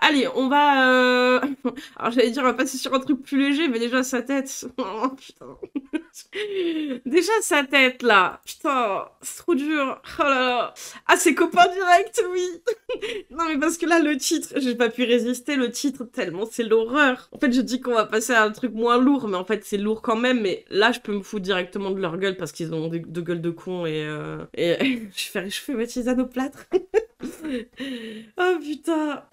Allez, on va... Alors j'allais dire, on va passer sur un truc plus léger, mais déjà sa tête. Oh, putain. Déjà sa tête, là. Putain, c'est trop dur. Oh là là. Ah, c'est copain direct, oui. Non, mais parce que là, le titre, j'ai pas pu résister, le titre, tellement c'est l'horreur. En fait, je dis qu'on va passer à un truc moins lourd, mais en fait, c'est lourd quand même. Mais là, je peux me foutre directement de leur gueule parce qu'ils ont de gueules de cons et je fais ma tisane au plâtre. Oh putain.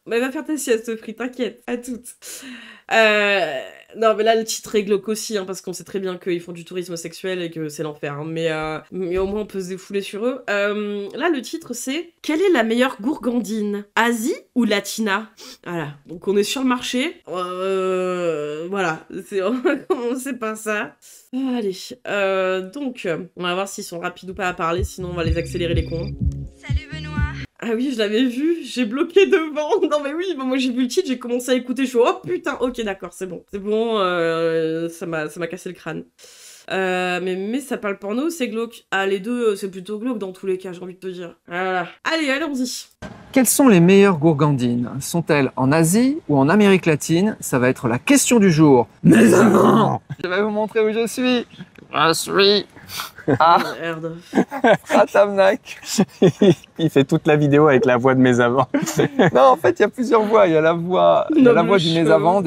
Mais va faire ta sieste, Sophie, t'inquiète, à toutes. Non, mais là, le titre est glauque aussi, hein, parce qu'on sait très bien qu'ils font du tourisme sexuel et que c'est l'enfer. Hein, mais au moins, on peut se défouler sur eux. Là, le titre, c'est « Quelle est la meilleure gourgandine? Asie ou Latina ?» Voilà, donc on est sur le marché. Voilà, on va commencer par ça. Allez, donc, on va voir s'ils sont rapides ou pas à parler, sinon on va les accélérer les cons. Salut Benoît. Ah oui, je l'avais vu, j'ai bloqué devant. Non mais oui, moi j'ai vu le titre, j'ai commencé à écouter, je suis oh putain, ok d'accord, c'est bon. C'est bon, ça m'a cassé le crâne. Mais ça parle porno, c'est glauque. Ah les deux, c'est plutôt glauque dans tous les cas, j'ai envie de te dire. Voilà. Allez, allons-y. Quelles sont les meilleures gourgandines? Sont-elles en Asie ou en Amérique latine? Ça va être la question du jour. Mais avant, je vais vous montrer où je suis. Je suis Merde. à Tamnac. Il fait toute la vidéo avec la voix de mes avants. Non, en fait, il y a plusieurs voix. Il y a la voix, il y a la voix du cheveu. Mésavent.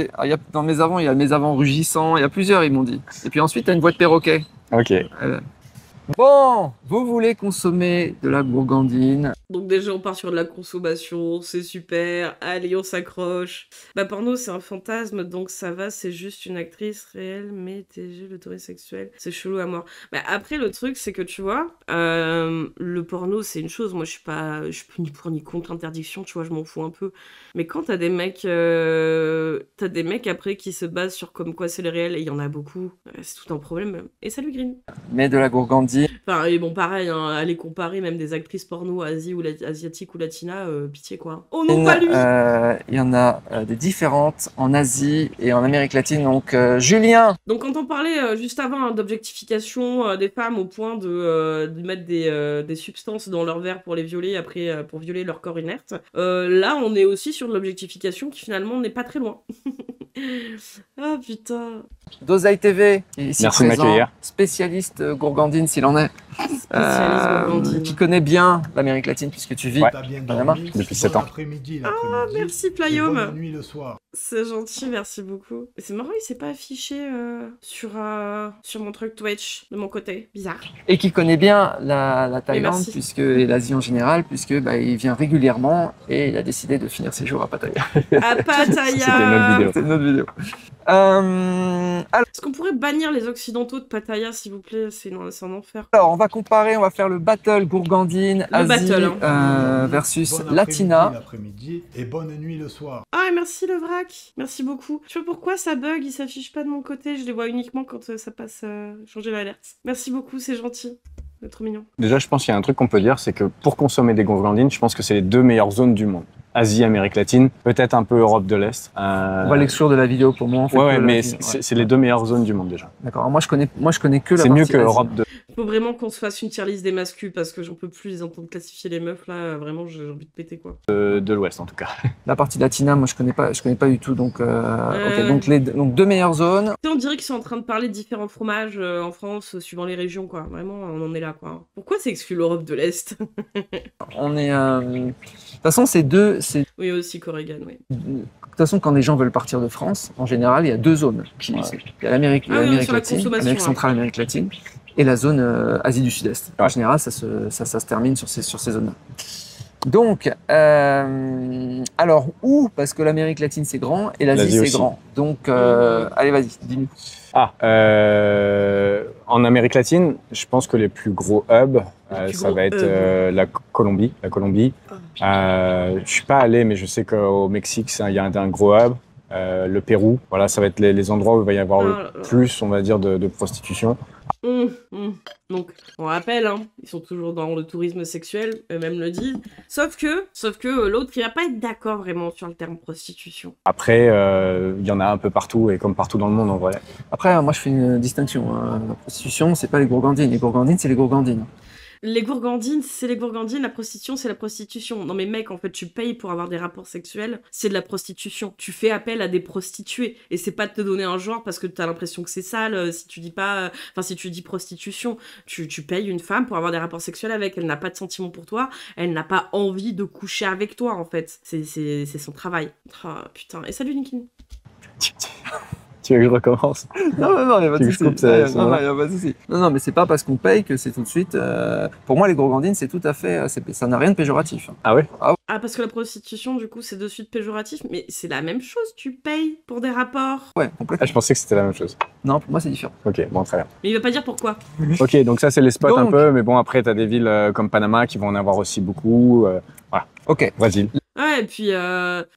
Dans Mésavent, il y a le Mésavent rugissant. Il y a plusieurs, ils m'ont dit. Et puis ensuite, tu as une voix de perroquet. Ok. Bon, vous voulez consommer de la gourgandine? Donc déjà on part sur de la consommation, c'est super, allez on s'accroche. Bah porno c'est un fantasme donc ça va, c'est juste une actrice réelle mais TG, le tourisme sexuel, c'est chelou à mort. Bah après le truc c'est que tu vois, le porno c'est une chose, moi je suis ni pour ni contre l'interdiction, tu vois, je m'en fous un peu. Mais quand t'as des mecs après qui se basent sur comme quoi c'est le réel et il y en a beaucoup, c'est tout un problème. Et salut Green. Mais de la gourgandine. Enfin, et bon, pareil, hein, aller comparer même des actrices porno asiatiques ou latina, pitié quoi. Oh non, pas lui! Il y en a des différentes en Asie et en Amérique latine. Donc, Julien! Donc, quand on parlait juste avant hein, d'objectification des femmes au point de mettre des substances dans leur verre pour les violer, après pour violer leur corps inerte, là, on est aussi sur de l'objectification qui finalement n'est pas très loin. Ah putain. Dosaï TV, qui est ici Merci de présent, m'accueillir. spécialiste gourgandine s'il en est, Spécialiste gourgandine. qui connaît bien l'Amérique latine puisque tu vis Ouais. à Panama. Depuis 7 ans. Ah, merci Playom. Bonne nuit le soir. C'est gentil, merci beaucoup. Mais c'est marrant, il s'est pas affiché sur mon truc Twitch de mon côté. Bizarre. Et qui connaît bien la Thaïlande merci. et l'Asie en général puisque il vient régulièrement et il a décidé de finir ses jours à Pattaya. À Pattaya. C'était notre vidéo. C'est notre vidéo. Est-ce qu'on pourrait bannir les occidentaux de Pattaya, s'il vous plaît? C'est un enfer. Alors, on va comparer, on va faire le battle gourgandine, Le Asie battle, versus Bon Latina. après-midi l'après-midi et bonne nuit le soir. Ah, et merci le vrac. Merci beaucoup. Je sais pas pourquoi ça bug, il s'affiche pas de mon côté. Je les vois uniquement quand ça passe changer l'alerte. Merci beaucoup, c'est gentil. C'est trop mignon. Déjà, je pense qu'il y a un truc qu'on peut dire, c'est que pour consommer des gourgandines, je pense que c'est les deux meilleures zones du monde. Asie, Amérique latine, peut-être un peu Europe de l'Est. On va l'exclure de la vidéo pour moi. Ouais, mais c'est les deux meilleures zones du monde déjà. D'accord. Alors, moi, je connais que la C'est partie mieux que Asie. Europe de... Faut vraiment qu'on se fasse une tier list des mascus parce que j'en peux plus les entendre classifier les meufs là. Vraiment, j'ai envie de péter quoi. de l'Ouest en tout cas. La partie Latina, moi, je connais pas du tout. Donc, ok. Donc deux meilleures zones. On dirait qu'ils sont en train de parler de différents fromages en France, suivant les régions, quoi. Vraiment, on en est là, quoi. Pourquoi c'est exclu l'Europe de l'Est? On est. De toute façon, c'est deux. Oui, aussi Corrigan, oui. De toute façon, quand les gens veulent partir de France, en général, il y a deux zones. Il y a l'Amérique Ah oui, l'Amérique sur la latine, consommation, l'Amérique centrale, l'Amérique latine, et la zone Asie du Sud-Est. En Ouais. général, ça se termine sur ces zones-là. Donc, alors, où? Parce que l'Amérique latine, c'est grand, et l'Asie, L'Asie c'est aussi. grand. Donc, allez, vas-y, dis-nous. En Amérique latine, je pense que les plus gros hubs, plus ça gros va être hubs. la Colombie. Je suis pas allé, mais je sais qu'au Mexique, il y a un gros hub. Le Pérou, voilà, ça va être les endroits où il va y avoir Ah le là là. plus, on va dire, de prostitution. Donc, on rappelle, hein, ils sont toujours dans le tourisme sexuel, eux-mêmes le disent. Sauf que l'autre, il va pas être d'accord vraiment sur le terme prostitution. Après, il y en a un peu partout, et comme partout dans le monde en vrai. Après, moi, je fais une distinction. Hein. La prostitution, c'est pas les gourgandines. Les gourgandines, c'est les gourgandines. Les gourgandines, c'est les gourgandines, la prostitution, c'est la prostitution. Non mais mec, en fait, tu payes pour avoir des rapports sexuels, c'est de la prostitution. Tu fais appel à des prostituées, et c'est pas de te donner un genre parce que t'as l'impression que c'est sale, si tu dis pas... Enfin, si tu dis prostitution, tu payes une femme pour avoir des rapports sexuels avec, elle n'a pas de sentiments pour toi, elle n'a pas envie de coucher avec toi, en fait. C'est son travail. Ah, putain. Et salut, Nikin. Tu veux que je recommence? Non, il n'y a pas de Tu veux que je souci. coupe ça, Non, il n'y a pas de souci. Non, mais c'est pas parce qu'on paye que c'est tout de suite. Pour moi, les gourgandines, c'est tout à fait. Ça n'a rien de péjoratif. Ah ouais? Ah, parce que la prostitution, du coup, c'est de suite péjoratif, mais c'est la même chose, tu payes pour des rapports. Ouais, Ah, complètement. je pensais que c'était la même chose. Non, pour moi, c'est différent. Ok, bon, très bien. Mais il va pas dire pourquoi. Ok, donc ça, c'est les spots un Donc- peu, mais bon, après, t'as des villes comme Panama qui vont en avoir aussi beaucoup. Voilà, Ok. Brésil. Ouais, et puis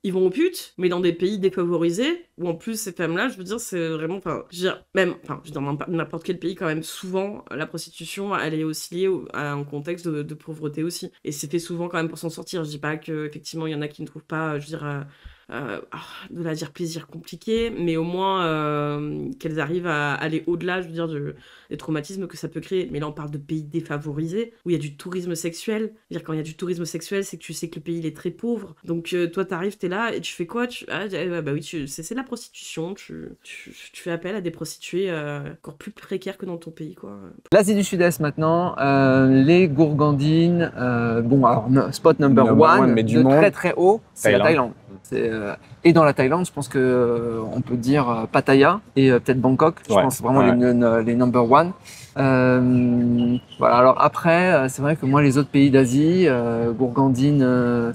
ils vont aux putes, mais dans des pays défavorisés, où en plus ces femmes-là, je veux dire, c'est vraiment, enfin, je veux dire, même, enfin, je veux dire, dans n'importe quel pays quand même, souvent, la prostitution, elle est aussi liée à un contexte de pauvreté aussi. Et c'est fait souvent quand même pour s'en sortir. Je dis pas que effectivement il y en a qui ne trouvent pas, je veux dire, de la dire plaisir compliqué, mais au moins qu'elles arrivent à aller au-delà, je veux dire, des traumatismes que ça peut créer. Mais là, on parle de pays défavorisés, où il y a du tourisme sexuel. Je veux dire, quand il y a du tourisme sexuel, c'est que tu sais que le pays il est très pauvre. Donc toi, t'arrives, t'es là, et tu fais quoi? Bah oui, c'est de la prostitution. Tu fais appel à des prostituées encore plus précaires que dans ton pays, quoi. L'Asie du Sud-Est maintenant, les gourgandines. Bon, alors, spot number one, mais du de monde. très très haut, c'est la Thaïlande. Thaïlande. Et dans la Thaïlande, je pense que on peut dire Pattaya et peut-être Bangkok. Je Ouais, pense vraiment ouais. les number one. Voilà. Alors après, c'est vrai que moi, les autres pays d'Asie, gourgandines,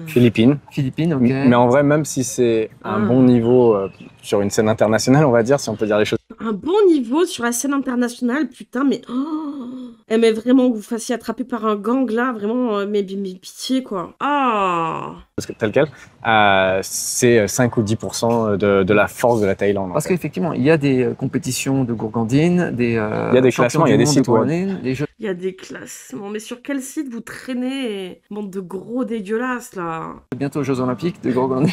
Philippines. Philippines, ok. Mais en vrai, même si c'est un bon niveau sur une scène internationale, on va dire, si on peut dire les choses. Un bon niveau sur la scène internationale, putain, mais... mais vraiment, que vous fassiez attraper par un gang, là, vraiment, mais pitié, quoi. Ah. Parce que tel quel, c'est 5 ou 10% de la force de la Thaïlande. Parce qu'effectivement, il y a des compétitions de gourgandines, il y a des classements, il y a des sites web. Il y a des classements, mais sur quel site vous traînez? Bande de gros dégueulasses, là. Bientôt aux Jeux Olympiques de gourgandines.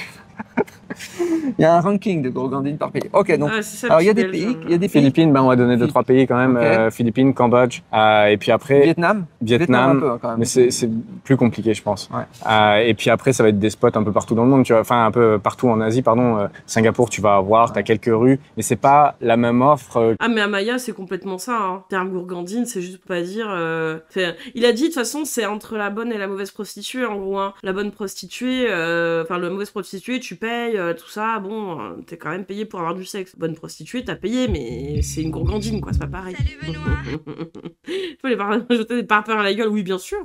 Il y a un ranking de gourgandines par pays. Ok, donc alors il y a des pays, Philippines, on va donner 2-3 pays quand même. Okay. Philippines, Cambodge, et puis après Vietnam un peu, quand même. Mais c'est plus compliqué, je pense. Ouais. Et puis après, ça va être des spots un peu partout dans le monde, tu vois, enfin un peu partout en Asie, pardon. Singapour, tu vas avoir, t'as quelques rues, mais c'est pas la même offre. Ah mais à Maya, c'est complètement ça. Hein. Terme gourgandine, c'est juste pour pas dire. Il a dit de toute façon, c'est entre la bonne et la mauvaise prostituée, en gros. Hein. La bonne prostituée, enfin la mauvaise prostituée, tu payes, tout ça. Bon, t'es quand même payé pour avoir du sexe. Bonne prostituée, t'as payé, mais c'est une gourgandine, quoi. C'est pas pareil. Salut Benoît. Faut les jeter des parpaings à la gueule, oui, bien sûr.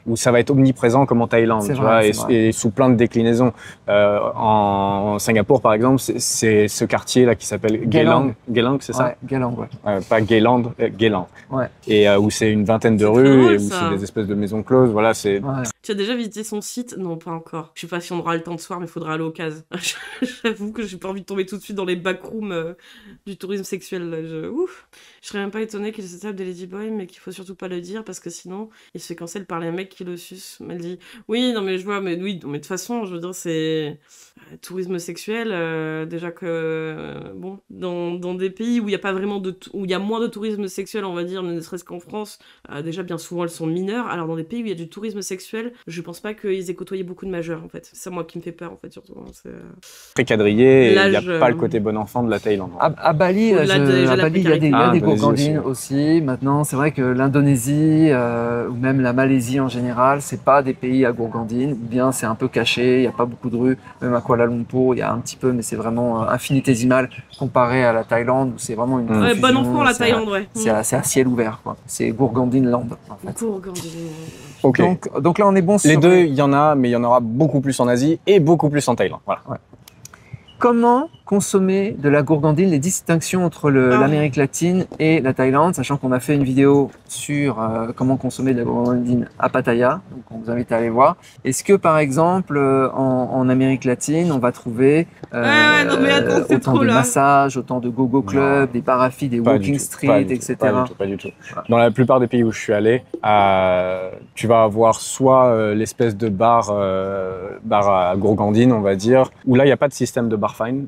Où ça va être omniprésent comme en Thaïlande, tu vois, et sous plein de déclinaisons. En Singapour, par exemple, c'est ce quartier-là qui s'appelle Geylang. Geylang, c'est ça? Ouais, Geylang, ouais. Pas Geyland, Geylang. Ouais. Et où c'est une vingtaine de C'est rues drôle, et où ça. c'est des espèces de maisons closes. Voilà, c'est. Ouais. Tu as déjà visité son site? Non, pas encore. Je sais pas si on aura le temps de soir, mais il faudra aller au CAS. J'avoue que j'ai pas envie de tomber tout de suite dans les backrooms du tourisme sexuel. Là. Je serais même pas étonnée qu'il se tape des ladyboys, mais qu'il faut surtout pas le dire parce que sinon, il se fait cancel par les mecs qui le sucent. Elle dit oui, non mais je vois, mais oui, non, mais de toute façon, je veux dire, c'est tourisme sexuel. Déjà que bon, dans des pays où il y a pas vraiment où il y a moins de tourisme sexuel, on va dire, ne serait-ce qu'en France, déjà bien souvent elles sont mineures. Alors dans des pays où il y a du tourisme sexuel, je pense pas qu'ils aient côtoyé beaucoup de majeurs en fait. C'est ça moi qui me fait peur en fait surtout. Hein, très quadrillé et il n'y a L'âge, pas le côté bon enfant de la Thaïlande. À Bali, Au-delà de la il y a des Indonésie gourgandines aussi. Maintenant, c'est vrai que l'Indonésie ou même la Malaisie en général, c'est pas des pays à gourgandines. Ou bien c'est un peu caché, il n'y a pas beaucoup de rues. Même à Kuala Lumpur, il y a un petit peu, mais c'est vraiment infinitésimal comparé à la Thaïlande où c'est vraiment une Ouais, confusion, bon enfant la Thaïlande, ouais. C'est à ciel ouvert, quoi. C'est Gourgandine Land, en fait. Gourgandine. Ok. Donc là, on est bon sur Les deux, il y en a, mais il y en aura beaucoup plus en Asie et beaucoup plus en Thaïlande. Voilà. Ouais. Comment consommer de la gourgandine, les distinctions entre l'Amérique latine et la Thaïlande, sachant qu'on a fait une vidéo sur comment consommer de la gourgandine à Pattaya, donc on vous invite à aller voir. Est-ce que par exemple en Amérique latine, on va trouver non, mais attends, c'est autant trop de là. massages, autant de go-go club, des parafis, des Pas walking du tout, street, etc. Pas du tout. Dans la plupart des pays où je suis allé, tu vas avoir soit l'espèce de bar à gourgandine, on va dire, où là, il n'y a pas de système de bar fine.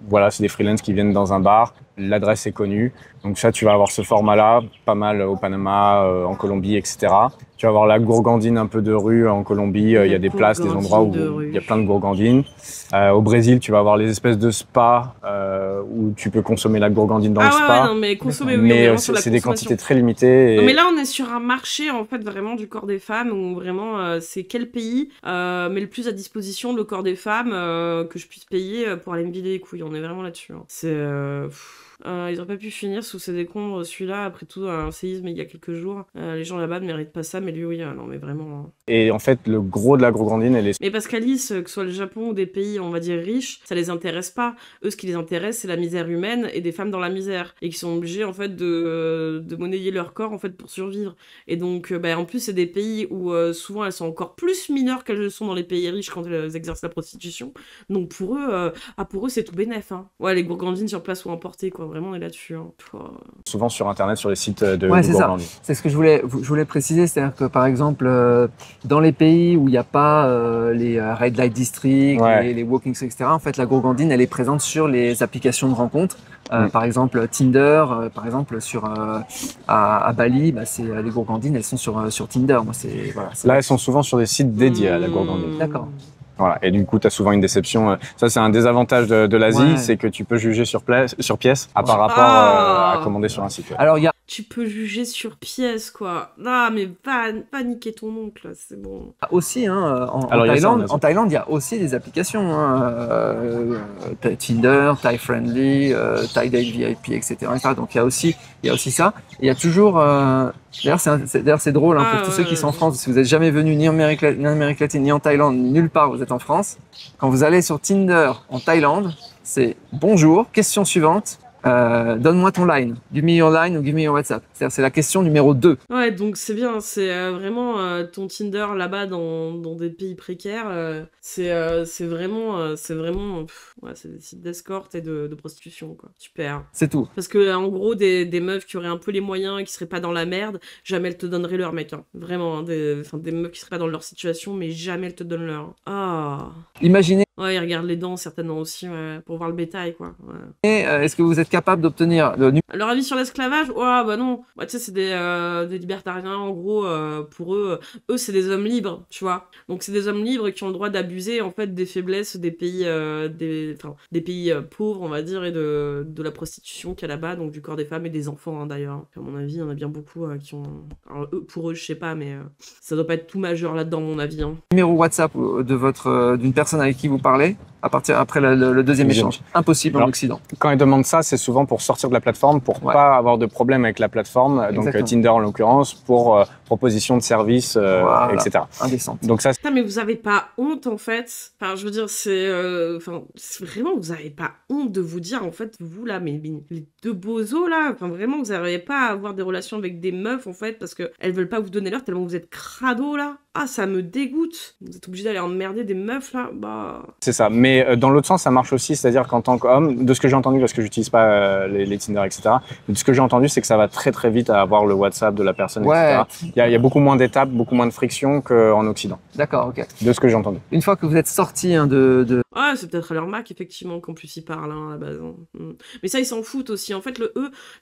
Voilà, c'est des freelances qui viennent dans un bar l'adresse est connue. Donc ça, tu vas avoir ce format-là, pas mal au Panama, en Colombie, etc. Tu vas avoir la gourgandine un peu de rue en Colombie. Il y a des places, des endroits où il y a plein de gourgandines. Au Brésil, tu vas avoir les espèces de spas où tu peux consommer la gourgandine dans le spa. Ouais, non, mais consommer, oui, mais c'est des quantités très limitées. Non, mais là, on est sur un marché, en fait, vraiment du corps des femmes, où vraiment, c'est quel pays met le plus à disposition le corps des femmes que je puisse payer pour aller me vider les couilles. On est vraiment là-dessus. Hein. C'est... ils n'auraient pas pu finir sous ces décombres, celui-là, après tout, un séisme il y a quelques jours. Les gens là-bas ne méritent pas ça, mais lui, oui, non, mais vraiment. Hein. Et en fait, le gros de la gourgandine, elle est... Mais parce qu'Alice, que ce soit le Japon ou des pays, on va dire, riches, ça les intéresse pas. Eux, ce qui les intéresse, c'est la misère humaine et des femmes dans la misère. Et qui sont obligés, en fait, de monnayer leur corps, en fait, pour survivre. Et donc, en plus, c'est des pays où, souvent, elles sont encore plus mineures qu'elles le sont dans les pays riches quand elles exercent la prostitution. Donc, pour eux, c'est tout bénef, hein. Ouais, les gourgandines sur place ou importées, quoi. Vraiment, on est là-dessus. Hein. Souvent sur Internet, sur les sites de c'est gourgandines. Ça. C'est ce que je voulais préciser, c'est-à-dire que par exemple, dans les pays où il n'y a pas les Red Light District, les Walking, etc., en fait, la gourgandine, elle est présente sur les applications de rencontres. Par exemple, Tinder, par exemple, à Bali, c'est les gourgandines, elles sont sur Tinder. Moi, là, elles sont souvent sur des sites dédiés à la gourgandine. D'accord. Voilà. Et du coup, tu as souvent une déception. Ça, c'est un désavantage de l'Asie, c'est que tu peux juger sur pièce par rapport à commander sur un site. Ouais. Alors, tu peux juger sur pièce, quoi. Non, mais pas niquer ton oncle, c'est bon. Aussi, hein, en Thaïlande, il y a aussi des applications. Tinder, Thai Friendly, Thai Date VIP, etc. Donc, il y a aussi ça. Il y a toujours... D'ailleurs, c'est drôle pour tous ceux qui sont en France. Si vous n'êtes jamais venu ni en Amérique latine, ni en Thaïlande, ni nulle part, vous êtes en France. Quand vous allez sur Tinder en Thaïlande, c'est bonjour, question suivante. Donne-moi ton line. Give me your line ou give me your WhatsApp. C'est la question numéro 2. Ouais, donc c'est bien. C'est vraiment ton Tinder là-bas dans des pays précaires. C'est vraiment. c'est des sites d'escorte et de prostitution, quoi. Super. C'est tout. Parce que, en gros, des meufs qui auraient un peu les moyens et qui seraient pas dans la merde, jamais elles te donneraient leur mec. Hein. Vraiment. Hein, des meufs qui seraient pas dans leur situation, mais jamais elles te donnent leur. Ah. Imaginez. Ouais, ils regardent les dents certainement aussi, pour voir le bétail, quoi. Ouais. Et est-ce que vous êtes capable d'obtenir leur avis sur l'esclavage? Ouais, bah non. Tu sais, c'est des libertariens, en gros, pour eux, c'est des hommes libres, tu vois. Donc, c'est des hommes libres qui ont le droit d'abuser, en fait, des faiblesses des pays, des pays pauvres, on va dire, et de la prostitution qu'il y a là-bas, donc du corps des femmes et des enfants, hein, d'ailleurs. À mon avis, il y en a bien beaucoup qui ont... Alors, pour eux, je sais pas, mais ça doit pas être tout majeur là-dedans, mon avis. Hein. Numéro WhatsApp d'une personne avec qui vous parlez après le deuxième échange. Impossible en Occident. Quand ils demandent ça, c'est souvent pour sortir de la plateforme, pour pas avoir de problème avec la plateforme, donc Tinder en l'occurrence, pour proposition de service, etc. Indécent. Donc ça. Putain, mais vous avez pas honte en fait. Enfin, je veux dire, c'est vraiment, vous avez pas honte de vous dire en fait, vous là, mais les deux bozos là, enfin vraiment, vous n'arrivez pas à avoir des relations avec des meufs en fait parce que elles veulent pas vous donner l'heure tellement vous êtes crado là. Ah, ça me dégoûte. Vous êtes obligé d'aller emmerder des meufs là, bah. C'est ça. Mais dans l'autre sens, ça marche aussi, c'est-à-dire qu'en tant qu'homme, de ce que j'ai entendu, parce que j'utilise pas les Tinder, etc. Mais de ce que j'ai entendu, c'est que ça va très très vite à avoir le WhatsApp de la personne, etc. Il y a beaucoup moins d'étapes, beaucoup moins de friction qu'en Occident. D'accord, ok. De ce que j'ai entendu. Une fois que vous êtes sorti Ouais, c'est peut-être à leur Mac, effectivement, qu'en plus ils parlent à la base. Hein. Mais ça, ils s'en foutent aussi. En fait,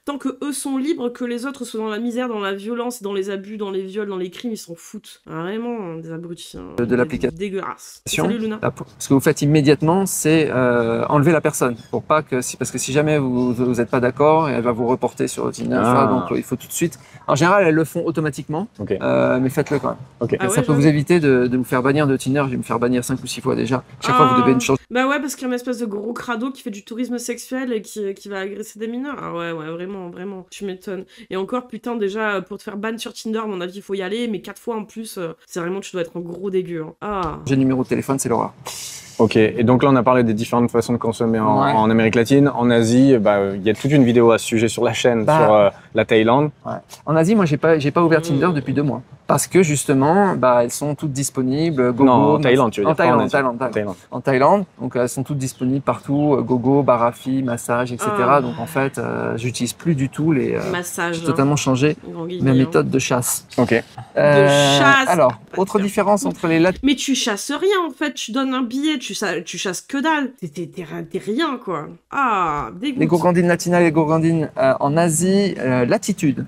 tant que eux sont libres, que les autres soient dans la misère, dans la violence, dans les abus, dans les viols, dans les crimes, ils s'en foutent. Vraiment, des abrutis. Hein. De l'application. Dégueulasse. Salut Luna. Ce que vous faites immédiatement, c'est enlever la personne. Parce que si jamais vous n'êtes pas d'accord, elle va vous reporter sur Tinder. Donc il faut tout de suite. En général, elles le font automatiquement. Mais faites-le quand même. Okay. Ça peut vous éviter de vous faire bannir de Tinder. Je vais me faire bannir 5 ou 6 fois déjà. Chaque fois, vous devez une chose. Bah ouais, parce qu'il y a une espèce de gros crado qui fait du tourisme sexuel et qui va agresser des mineurs. Ah ouais, vraiment, tu m'étonnes. Et encore, putain, déjà, pour te faire ban sur Tinder, à mon avis, il faut y aller, mais 4 fois en plus, c'est vraiment, tu dois être un gros dégueu. Hein. Ah. J'ai le numéro de téléphone, c'est l'horreur. Ok, et donc là on a parlé des différentes façons de consommer en Amérique latine. En Asie, il y a toute une vidéo à ce sujet sur la chaîne, sur la Thaïlande. Ouais. En Asie, moi j'ai pas ouvert Tinder depuis 2 mois. Parce que justement, elles sont toutes disponibles. Gogo, Non, en Thaïlande, tu veux dire. En Thaïlande. Donc elles sont toutes disponibles partout. Gogo, Barafi, massage, etc. Donc en fait, j'utilise plus du tout les massages. J'ai totalement changé ma méthode de chasse. Ok. De chasse. Alors, autre différence entre les latines. Mais tu chasses rien en fait. Tu donnes un billet, tu chasses que dalle. T'es rien quoi. Ah, dégoût. Les gourgandines latinas et les gourgandines en Asie, l'attitude.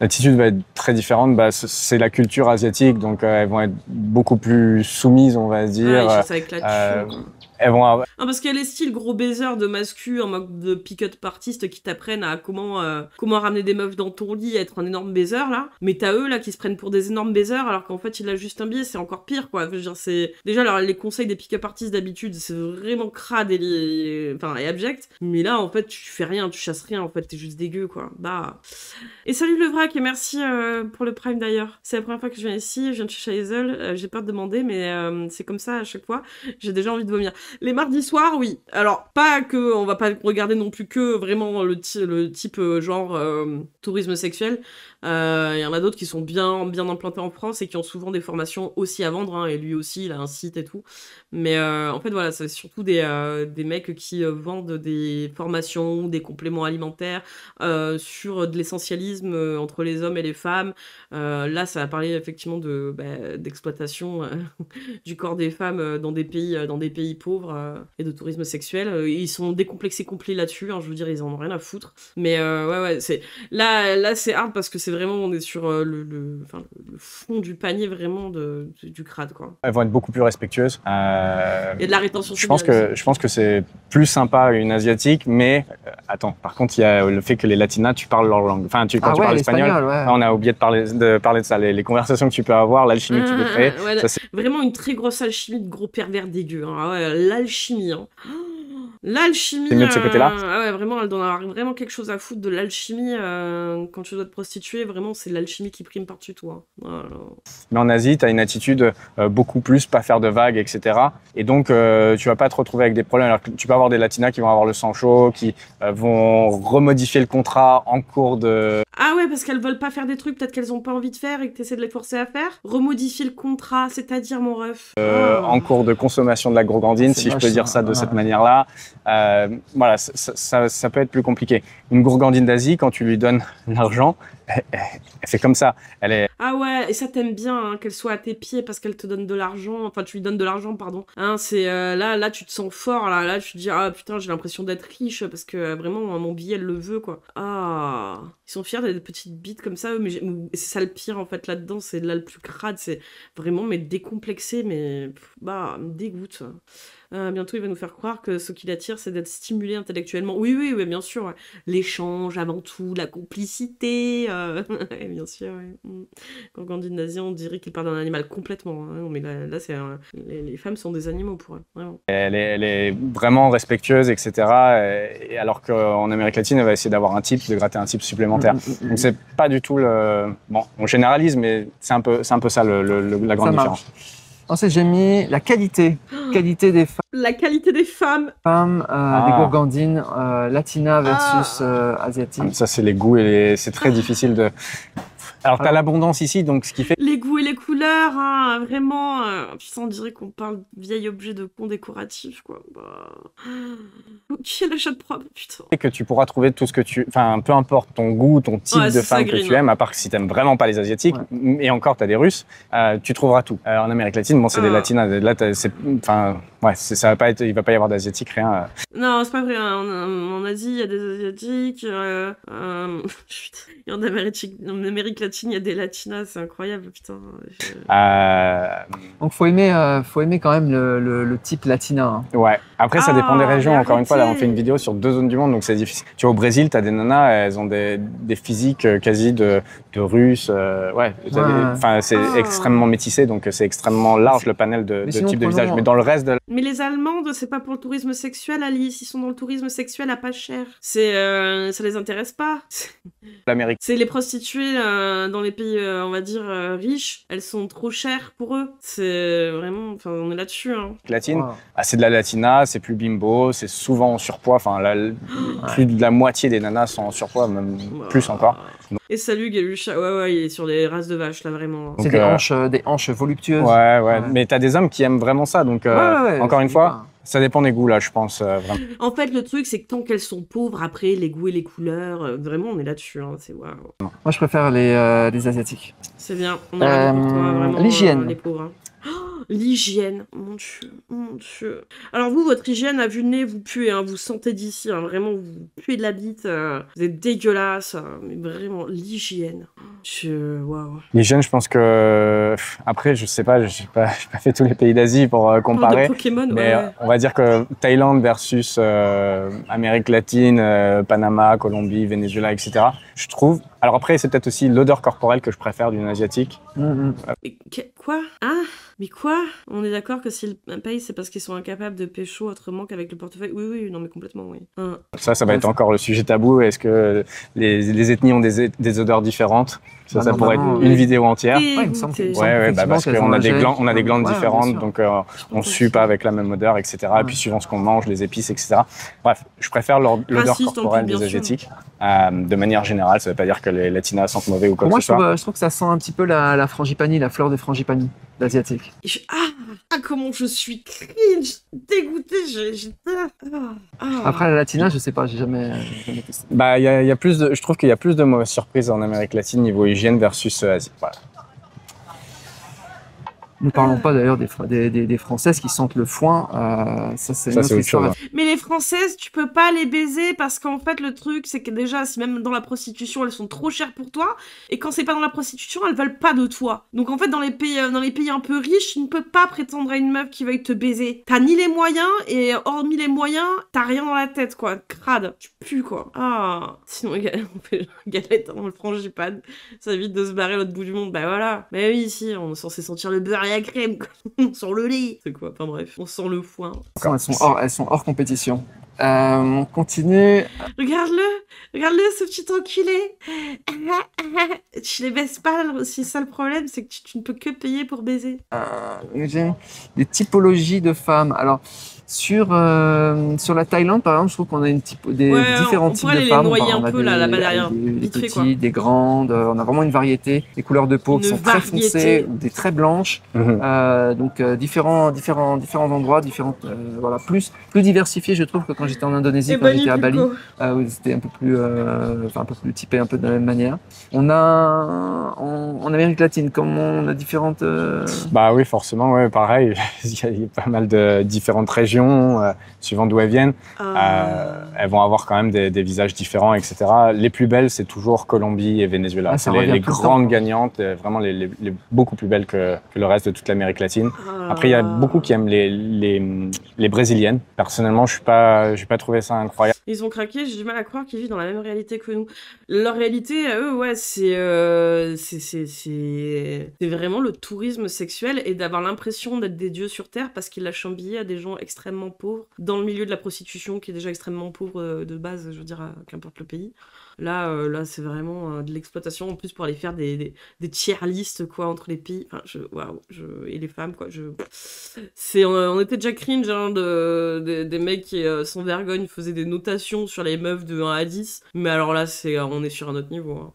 L'attitude va être très différente. C'est la culture asiatique, donc elles vont être beaucoup plus soumises, on va dire. Ouais, ils chassent avec la thune. Elles vont avoir... Non, parce qu'il y a les styles gros baisers de mascu en mode de pick-up artiste qui t'apprennent à comment ramener des meufs dans ton lit, être un énorme baiser là. Mais t'as eux là qui se prennent pour des énormes baisers alors qu'en fait il a juste un biais, c'est encore pire quoi. Je veux dire, c'est déjà alors, les conseils des pick-up artistes d'habitude c'est vraiment crade et abject. Mais là en fait tu fais rien, tu chasses rien en fait, t'es juste dégueu quoi. Bah. Et salut le vrac et merci pour le prime d'ailleurs. C'est la première fois que je viens ici, je viens de chez Hazel, j'ai peur de demander mais c'est comme ça à chaque fois. J'ai déjà envie de vomir. Les mardis soirs, oui. Alors, pas que, on va pas regarder non plus que vraiment le type genre tourisme sexuel. Il y en a d'autres qui sont bien implantés en France et qui ont souvent des formations aussi à vendre. Hein, et lui aussi, il a un site et tout. Mais en fait, voilà, c'est surtout des mecs qui vendent des formations, des compléments alimentaires sur de l'essentialisme entre les hommes et les femmes. Là, ça va parler effectivement d'exploitation du corps des femmes dans des pays pauvres et de tourisme sexuel. Ils sont décomplexés complets là-dessus. Hein, je veux dire, ils en ont rien à foutre. Mais ouais, c'est là, c'est hard parce que c'est vraiment, on est sur le fond du panier vraiment du crade, quoi. Elles vont être beaucoup plus respectueuses. Il y a de la rétention. Je pense que c'est plus sympa une asiatique, mais attends. Par contre, il y a le fait que les latinas, tu parles leur langue. Enfin, quand tu parles espagnol, ouais. On a oublié de parler de ça. Les conversations que tu peux avoir, l'alchimie que tu peux créer. Ouais, ça, vraiment une très grosse alchimie de gros pervers dégueux. Hein. Ah ouais, l'alchimie. Hein. L'alchimie. C'est mieux de ce côté-là. Ouais, vraiment, elle doit avoir vraiment quelque chose à foutre de l'alchimie. Quand tu dois te prostituer, vraiment, c'est l'alchimie qui prime par-dessus toi. Voilà. Mais en Asie, tu as une attitude beaucoup plus, pas faire de vagues, etc. Et donc, tu vas pas te retrouver avec des problèmes. Alors que tu peux avoir des latinas qui vont avoir le sang chaud, qui vont remodifier le contrat en cours de... Ah ouais, parce qu'elles veulent pas faire des trucs peut-être qu'elles ont pas envie de faire et que tu essaies de les forcer à faire. Remodifier le contrat, c'est-à-dire, mon ref. En cours de consommation de la gourgandine, si je peux dire ça de cette manière-là. Voilà, ça peut être plus compliqué. Une gourgandine d'Asie, quand tu lui donnes l'argent, elle fait comme ça. Elle est... Ah ouais, et ça t'aimes bien hein, qu'elle soit à tes pieds parce qu'elle te donne de l'argent. Enfin, tu lui donnes de l'argent, pardon. Hein, c'est là, tu te sens fort. Là, tu te dis ah putain, j'ai l'impression d'être riche parce que vraiment mon billet elle le veut quoi. Ah, ils sont fiers des petites bites comme ça. Mais c'est ça le pire en fait là-dedans. C'est là le plus crade. C'est vraiment mais décomplexé, mais me dégoûte. Bientôt, il va nous faire croire que ce qui l'attire, c'est d'être stimulé intellectuellement. Oui, bien sûr. Ouais. L'échange avant tout, la complicité. Ouais, bien sûr, ouais. Quand Gandhi nazi, on dirait qu'il parle d'un animal complètement. Hein. Non, mais là c'est les femmes sont des animaux pour elle. Vraiment. Elle est vraiment respectueuse, etc. Et alors qu'en Amérique latine, elle va essayer d'avoir un type, de gratter un type supplémentaire. Donc c'est pas du tout le... Bon, on généralise, mais c'est un peu ça la grande différence. Ensuite, j'ai mis la qualité des femmes. La qualité des femmes. Des gourgandines latinas versus asiatiques. Ça, c'est les goûts et c'est très difficile de... Alors, t'as l'abondance ici, donc ce qui fait... Les goûts et les couleurs, hein, vraiment. Putain, on dirait qu'on parle de vieil objet de con décoratif, quoi. Qui est l'achat de propre, putain. Et que tu pourras trouver tout ce que tu... Enfin, peu importe ton goût, ton type de femme que tu aimes, à part que si t'aimes vraiment pas les Asiatiques, et encore, t'as des Russes, tu trouveras tout. En Amérique latine, bon, c'est des Latinas. Là, enfin, ouais, ça va pas être... Il va pas y avoir d'Asiatiques, rien. Non, c'est pas vrai. En Asie, il y a des Asiatiques. Et en Amérique latine, il y a des latinas, c'est incroyable, putain. Donc faut aimer quand même le type latina. Hein. Ouais. Après, ça dépend des régions. Encore une fois, là, on fait une vidéo sur 2 zones du monde, donc c'est difficile. Tu vois, au Brésil, t'as des nanas, elles ont des physiques quasi de Russes. Enfin, c'est extrêmement métissé, donc c'est extrêmement large le panel de types de visages. Mais dans le reste de... Mais les Allemandes, c'est pas pour le tourisme sexuel, Alice. Ils sont dans le tourisme sexuel à pas cher. Ça les intéresse pas. L'Amérique. C'est les prostituées dans les pays, on va dire, riches. Elles sont trop chères pour eux. C'est vraiment... Enfin, on est là-dessus. Hein. Latine, c'est de la latina, c'est plus bimbo, c'est souvent en surpoids. Enfin, plus de la moitié des nanas sont en surpoids, même plus encore. Donc... Et salut Galusha, ouais, il est sur des races de vaches là vraiment. C'est des hanches voluptueuses. Ouais, mais t'as des hommes qui aiment vraiment ça, donc encore une fois, ça dépend des goûts là, je pense. Vraiment. En fait, le truc, c'est que tant qu'elles sont pauvres, après, les goûts et les couleurs, vraiment, on est là-dessus. Hein, c'est waouh. Moi, je préfère les asiatiques. C'est bien. On est ravis pour toi, vraiment. L'hygiène. Les pauvres. Hein. Oh, l'hygiène, mon Dieu, mon Dieu. Alors vous, votre hygiène, à vue de nez, vous puez, hein, vous sentez d'ici, hein, vraiment, vous puez de la bite, vous êtes dégueulasse, mais vraiment, l'hygiène. Waouh. L'hygiène, je pense que... Après, je sais pas, j'ai pas fait tous les pays d'Asie pour comparer. De Pokémon, mais ouais. on va dire que Thaïlande versus Amérique latine, Panama, Colombie, Venezuela, etc. Je trouve... Alors après, c'est peut-être aussi l'odeur corporelle que je préfère d'une asiatique. Quoi? Ah, mais quoi? On est d'accord que s'ils payent, c'est parce qu'ils sont incapables de pécho autrement qu'avec le portefeuille? Oui, non mais complètement, oui. Ça va être encore le sujet tabou. Est-ce que les ethnies ont des odeurs différentes? Ça pourrait être une vidéo entière. Ouais, il me semble parce qu'on a des glandes différentes, donc on sue pas avec la même odeur, etc. Et puis suivant ce qu'on mange, les épices, etc. Bref, je préfère l'odeur corporelle des asiatiques. De manière générale, ça veut pas dire que les latinas sentent mauvais ou quoi que ce soit. Moi, je trouve que ça sent un petit peu la frangipanie, la fleur de frangipanie, l'asiatique. Comment je suis cringe, dégoûtée, Après, la latina, je sais pas, j'ai jamais testé. Bah, je trouve qu'il y a plus de mauvaises surprises en Amérique latine niveau hygiène versus Asie. Voilà. Ne parlons pas d'ailleurs des Françaises qui sentent le foin. Ça, c'est une autre histoire. Mais les Françaises, tu peux pas les baiser parce qu'en fait, le truc, c'est que déjà, si même dans la prostitution, elles sont trop chères pour toi, et quand c'est pas dans la prostitution, elles veulent pas de toi. Donc en fait, dans les pays un peu riches, tu ne peux pas prétendre à une meuf qui veuille te baiser. T'as ni les moyens, et hormis les moyens, t'as rien dans la tête, quoi. Crade. Tu pues, quoi. Sinon, on fait galette dans le frangipane. Ça évite de se barrer à l'autre bout du monde. Bah voilà. Bah oui, ici, on est censé sentir le beurre et la crème, on sent le lait. C'est quoi? Enfin bref, on sent le foin. Elles sont hors compétition. On continue. Regarde-le, ce petit enculé. Tu les baises pas, c'est ça le problème, c'est que tu ne peux que payer pour baiser. J'ai des typologies de femmes. Alors, sur la Thaïlande, par exemple, je trouve qu'on a différents types de femmes. On pourrait les noyer un peu là-bas derrière. Des petites, des grandes. On a vraiment une variété. Des couleurs de peau qui sont très foncées ou des très blanches. Donc différents endroits, voilà, plus diversifiés, je trouve, que quand j'étais en Indonésie, quand j'étais à Bali. Où c'était un peu plus typé, un peu de la même manière. On a en Amérique latine, comme on a différentes. Bah oui, forcément, ouais, pareil. Il y a pas mal de différentes régions. Suivant d'où elles viennent, elles vont avoir quand même des visages différents, etc. Les plus belles, c'est toujours Colombie et Venezuela. C'est les grandes gagnantes, vraiment les beaucoup plus belles que le reste de toute l'Amérique latine. Après, il y a beaucoup qui aiment les brésiliennes. Personnellement, je n'ai pas trouvé ça incroyable. Ils ont craqué, j'ai du mal à croire qu'ils vivent dans la même réalité que nous. Leur réalité, à eux, ouais, c'est vraiment le tourisme sexuel et d'avoir l'impression d'être des dieux sur Terre parce qu'ils lâchent un billet à des gens extrêmement pauvres, dans le milieu de la prostitution qui est déjà extrêmement pauvre de base, je veux dire, qu'importe le pays. Là, c'est vraiment de l'exploitation, en plus pour aller faire des tier listes, quoi, entre les pays. Enfin, et les femmes, quoi. On était déjà cringe, hein, des mecs qui, sans vergogne, faisaient des notations sur les meufs de 1 à 10. Mais alors là, on est sur un autre niveau, hein.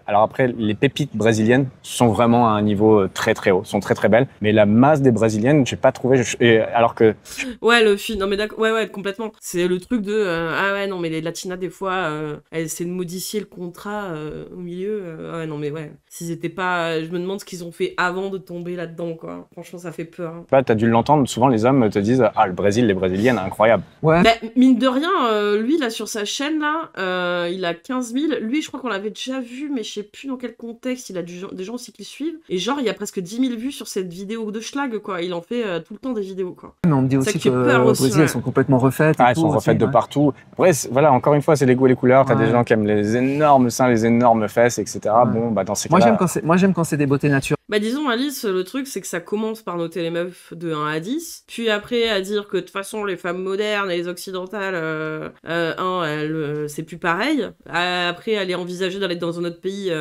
Alors après, les pépites brésiliennes sont vraiment à un niveau très très haut, sont très très belles. Mais la masse des brésiliennes, j'ai pas trouvé. Alors que ouais, le film, non mais d'accord, ouais, complètement. C'est le truc de ah ouais, non mais les latinas des fois, elles essaient de modifier le contrat au milieu. Ouais, non mais ouais, s'ils étaient pas, je me demande ce qu'ils ont fait avant de tomber là-dedans, quoi. Franchement, ça fait peur. Hein. Bah, t'as dû l'entendre. Souvent, les hommes te disent le Brésil, les brésiliennes, incroyable. Ouais. Bah, mine de rien, lui là sur sa chaîne là, il a 15 000. Lui, je crois qu'on l'avait déjà vu. Mais je sais plus dans quel contexte, il a des gens aussi qui le suivent. Et genre, il y a presque 10 000 vues sur cette vidéo de schlag, quoi. Il en fait tout le temps des vidéos, quoi. Mais on me dit aussi que au Brésil, elles sont complètement refaites. Elles sont refaites de partout. Après, voilà, encore une fois, c'est les goûts et les couleurs. T'as des gens qui aiment les énormes seins, les énormes fesses, etc. Bon, bah dans ces cas-là... Moi, j'aime quand c'est des beautés naturelles. Bah disons, Alice, le truc, c'est que ça commence par noter les meufs de 1 à 10, puis après à dire que de toute façon, les femmes modernes et les occidentales, c'est plus pareil. Après, aller envisager d'aller dans un autre pays,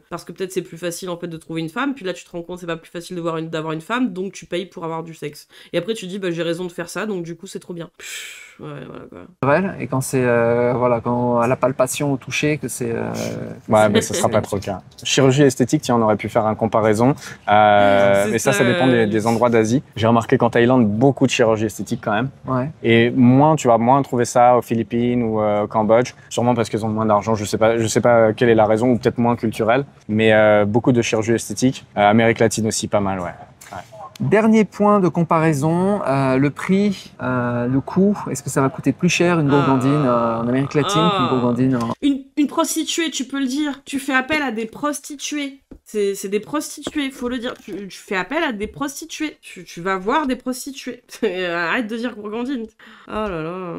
parce que peut-être c'est plus facile en fait de trouver une femme, puis là tu te rends compte c'est pas plus facile d'avoir une femme, donc tu payes pour avoir du sexe. Et après tu dis, bah j'ai raison de faire ça, donc du coup c'est trop bien. Ouais, voilà quoi. naturel, et quand c'est voilà, quand à la palpation, au toucher, que c'est Ouais, mais ça sera pas trop le cas. Chirurgie esthétique, tiens, on aurait pu faire une comparaison. Mais ça dépend des endroits d'Asie. J'ai remarqué qu'en Thaïlande, beaucoup de chirurgie esthétique quand même. ouais. Et tu vas moins trouver ça aux Philippines ou au Cambodge. Sûrement parce qu'ils ont moins d'argent. Je sais pas quelle est la raison, ou peut-être moins culturelle. Mais beaucoup de chirurgie esthétique. Amérique latine aussi, pas mal, ouais. Dernier point de comparaison, le prix, le coût. Est-ce que ça va coûter plus cher une gourgandine en Amérique latine qu'une gourgandine en... Une prostituée, tu peux le dire. Tu fais appel à des prostituées. C'est des prostituées, faut le dire. Tu fais appel à des prostituées. Tu vas voir des prostituées. Arrête de dire gourgandine. Oh là là.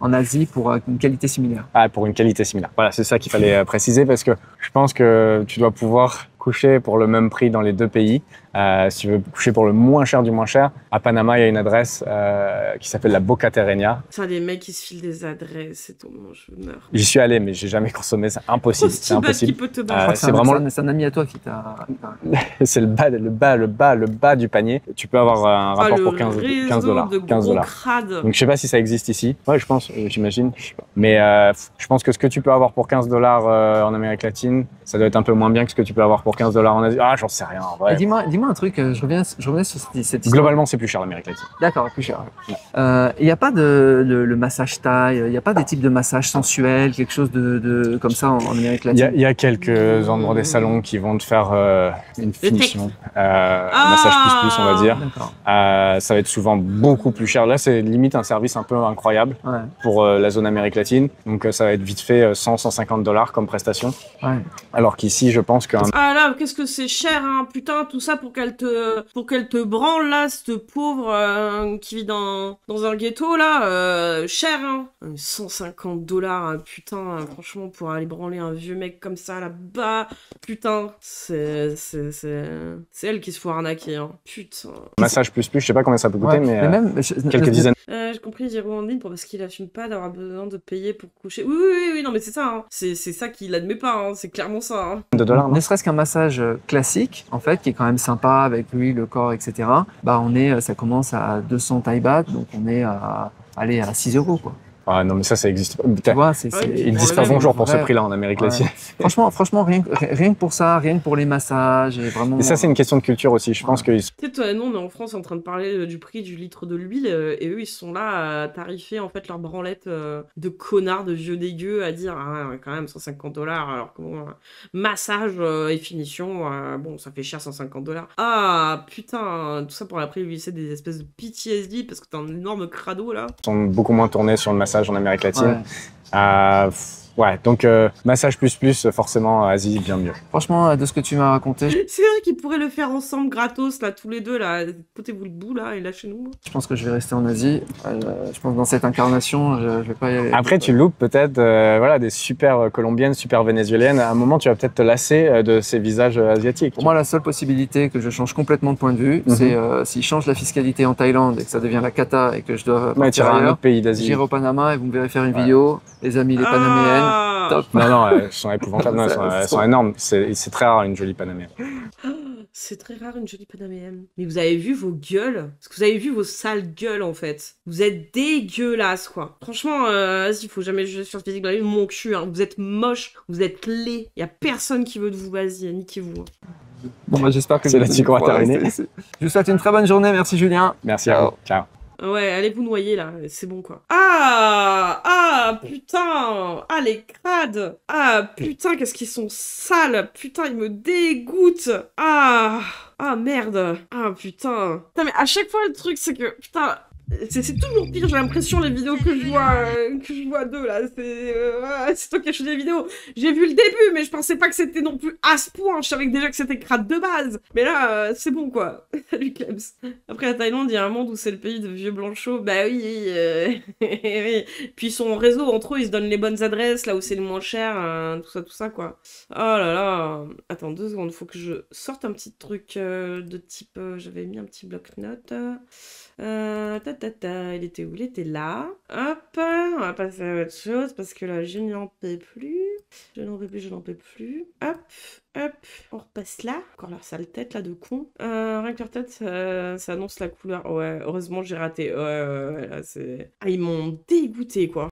en Asie pour une qualité similaire. Ah, pour une qualité similaire. Voilà, c'est ça qu'il fallait préciser parce que je pense que tu dois pouvoir coucher pour le même prix dans les deux pays. Si tu veux coucher pour le moins cher du moins cher, à Panama, il y a une adresse qui s'appelle la Boca Terrenia. Putain, les mecs qui se filent des adresses et tout, moi, je meurs. J'y suis allé, mais j'ai jamais consommé. C'est impossible. C'est impossible. Qui peut te Je crois que c'est vraiment c'est un ami à toi qui t'a... c'est le bas du panier. Tu peux avoir un rapport pour 15 $. 15 $. Crade. Donc je sais pas si ça existe ici. Ouais, je pense, j'imagine. Je sais pas. Mais je pense que ce que tu peux avoir pour 15 $ en Amérique latine, ça doit être un peu moins bien que ce que tu peux avoir pour 15 $ en Asie. Ah, j'en sais rien. En vrai. Dis-moi un truc, je reviens sur cette histoire. Globalement, c'est plus cher l'Amérique latine. D'accord, plus cher. Il n'y a pas le massage thaï, il n'y a pas des types de massage sensuels, quelque chose de comme ça en Amérique latine? Il y a quelques endroits des salons qui vont te faire une finition, massage plus, on va dire. Ça va être souvent beaucoup plus cher. Là, c'est limite un service un peu incroyable pour la zone Amérique latine. Donc, ça va être vite fait 100-150 $ comme prestation. Ouais. Alors qu'ici, je pense qu'un... Ah là, qu'est-ce que c'est cher, hein, putain, tout ça pour qu'elle te branle, là, cette pauvre qui vit dans un ghetto, là, cher, hein. 150 $, putain, franchement, pour aller branler un vieux mec comme ça, là-bas, putain, c'est elle qui se fait arnaquer, hein, putain. Massage plus, je sais pas combien ça peut coûter, mais même, quelques dizaines. J'ai compris, j'ai Rwandine parce qu'il assume pas d'avoir besoin de payer pour coucher. Oui, non, mais c'est ça, hein. C'est ça qu'il admet pas, hein. C'est clairement ça, hein. de dollars. Ne serait-ce qu'un massage classique, en fait, qui est quand même sympa avec l'huile, le corps, etc. Bah, ça commence à 200 Thai baht, donc on est à 6 €, quoi. Ah non, mais ça existe pas. Tu vois, Il n'existe pas bonjour pour ce prix-là en Amérique latine. Franchement, rien que pour ça, rien que pour les massages, et vraiment. Et ça, c'est une question de culture aussi. Je pense que. Tu sais, toi, non, mais en France, on est en train de parler du prix du litre de l'huile, et eux, ils sont là à tarifer, en fait, leur branlette de connards, de vieux dégueux, à dire, ah, quand même, 150 $, alors que bon, massage et finition, bon, ça fait cher, 150 $. Ah, putain, tout ça pour après lui laisser des espèces de PTSD, parce que t'as un énorme crado, là. Ils sont beaucoup moins tournés sur le massage en Amérique latine. Donc massage plus, forcément, Asie, bien mieux. Franchement, de ce que tu m'as raconté, C'est vrai qu'ils pourraient le faire ensemble, gratos, là, tous les deux, là. Potez-vous le bout, là, et lâchez-nous. je pense que je vais rester en Asie. Je pense que dans cette incarnation, je vais pas y aller. Après, tu loupes peut-être des super colombiennes, super vénézuéliennes. À un moment, tu vas peut-être te lasser de ces visages asiatiques. Pour moi, la seule possibilité que je change complètement de point de vue, c'est s'ils changent la fiscalité en Thaïlande et que ça devient la cata et que je dois partir à un ailleurs, autre pays d'Asie. j'irai au Panama et vous me verrez faire une vidéo. Les amis, les Panaméennes, top. Non, elles sont épouvantables. Non, elles sont énormes. C'est très rare une jolie Panaméenne. C'est très rare une jolie panaméenne. Mais vous avez vu vos gueules? Parce que vous avez vu vos sales gueules, en fait. Vous êtes dégueulasses, quoi. Franchement, vas-y, faut jamais juger sur le physique de mon cul, hein. Vous êtes moche, vous êtes laid. Y a personne qui veut de vous, vas-y, niquez-vous. Bon, bah, j'espère que c'est là-dessus qu'on va terminer. Je vous souhaite une très bonne journée. Merci, Julien. Merci à vous. Ciao. Ouais, allez vous noyer, là. C'est bon, quoi. Ah, putain. Ah, les crades. Ah, putain, qu'est-ce qu'ils sont sales. Putain, ils me dégoûtent. Ah, merde. Ah, putain. Putain, mais à chaque fois, le truc, c'est que, putain... C'est toujours pire, j'ai l'impression, les vidéos que je vois d'eux, là. C'est toi qui as choisi les vidéos. J'ai vu le début, mais je pensais pas que c'était non plus à ce point. Je savais déjà que c'était crade de base. Mais là, c'est bon, quoi. Salut, Clems. Après, la Thaïlande, il y a un monde où c'est le pays de vieux blanchos. Bah oui, oui. Puis ils sont en réseau, entre eux, ils se donnent les bonnes adresses, là où c'est le moins cher, tout ça, quoi. Oh là là. Attends, 2 secondes, faut que je sorte un petit truc de type... J'avais mis un petit bloc-notes. Il était où? Il était là. Hop, on va passer à autre chose parce que là, je n'y en peux plus. Je n'en peux plus, je n'en peux plus. Hop, hop, on repasse là. Encore leur sale tête là de con. Rien que leur tête, ça annonce la couleur. Ouais, heureusement j'ai raté. Ouais, là c'est... Ah, ils m'ont dégoûté quoi.